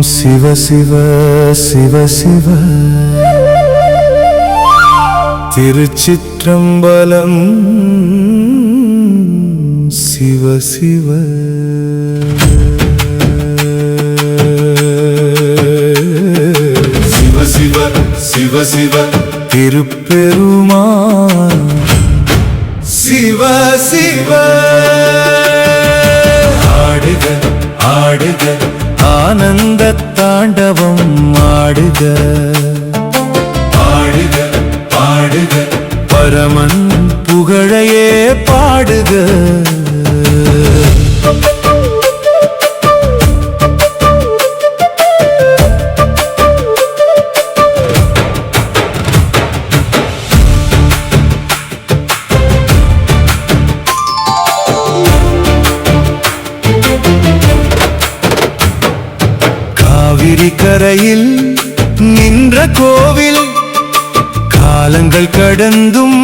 சிவ சிவ சிவ சிவ திருச்சிற்றம்பலம் சிவ சிவ சிவ சிவ சிவ சிவ திருப்பெருமான் சிவ சிவ ஆடுக ஆடுக ஆனந்த தாண்டவம் ஆடுக ஆடுக பாடுக பரமன் புகழையே பாடுக கரையில் நின்ற கோவில் காலங்கள் கடந்தும்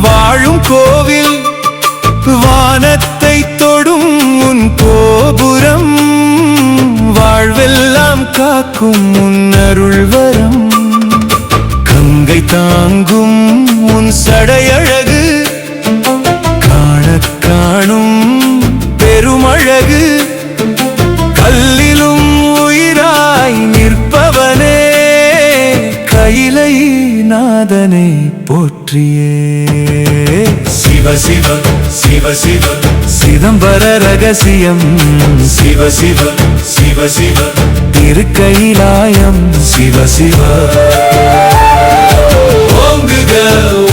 வாழும் கோவில் வானத்தை தொடும் உன் கோபுரம் வாழ்வெல்லாம் காக்கும் உன் அருள்வரம் கங்கை தாங்கும் உன் சடையழகு காண காணும் பெருமழகு கல்லிலும் நிற்பவனே கையிலை நாதனை போற்றியே சிவ சிவ சிவ சிவ சிதம்பர ரகசியம் சிவ சிவ சிவ சிவ திருக்கைலாயம் சிவ சிவ ஓங்குக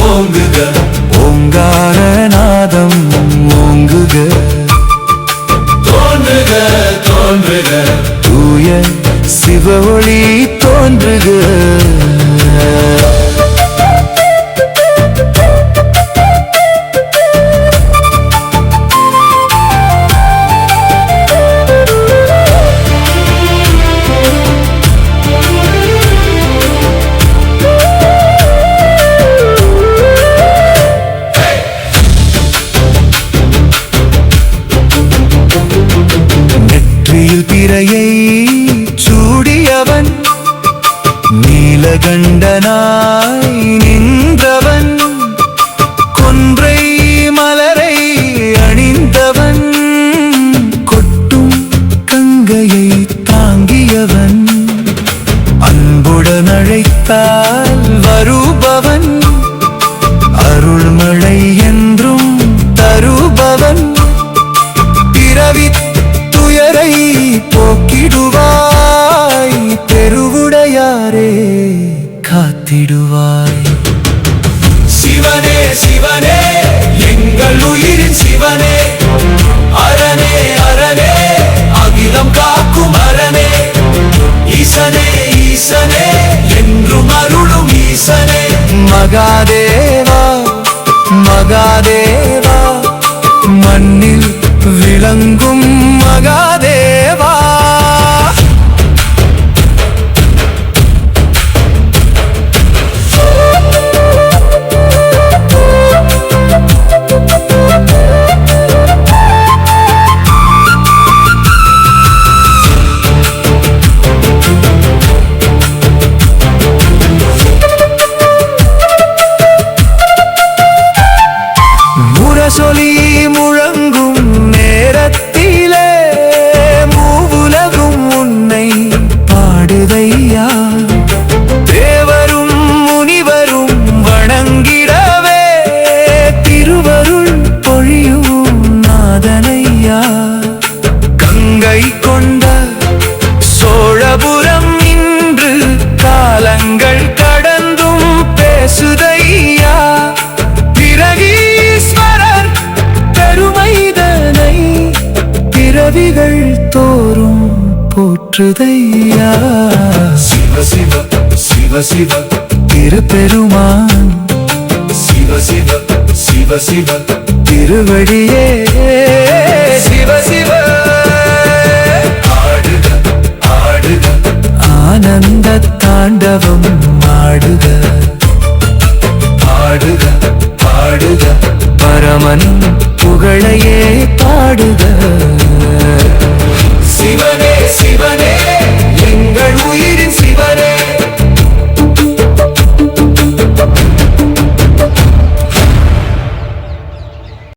ஓங்குக ஓங்காரநாதம் ஓங்குக தோன்றுக தோன்றுக தூய சிவ ஒளி தோன்றுக நெற்றியில் பிறையை சூடியவன் நீலகண்டனாய் நின்றவன் கொன்றை மலரை அணிந்தவன் கொட்டும் கங்கையை தாங்கியவன் அன்புடன் அழைத்தால் வருபவன் அருள்மழை என்றும் தருபவன் பிறவி துயரை போக்கிடுவாய் பெருவுடையாரே காத்திடுவாய் சிவனே சிவனே எங்கள் உயிரின் சிவனே அரணே அரணே அகிலம் காக்கும் அரணே ஈசனே ஈசனே என்றும் அருளும் ஈசனே மகாதேவா மகாதேவா மண்ணில் விளங்கும் மகாதேவா முரசொலி முழங்கும் நேரத்திலே மூவுலகும் உன்னை பாடுதையா தேவரும் முனிவரும் வணங்கிடவே திருவருள் பொழியும் நாதனையா கங்கை கொண்ட சோழபுரம் இன்று காலங்கள் கடந்தும் பேசுதையா பிரகீஸ்வரர் பெருமைதனை பிறவிகள் தோறும் போற்றுதையா சிவ சிவ சிவ சிவ திருப்பெருமான் சிவ சிவ சிவ சிவ திருவடியே சிவ சிவ ஆடுக ஆடுக ஆனந்த தாண்டவம் ஆடுக ஆடுக பாடுக பரமன் புகழையே பாடுக சிவனே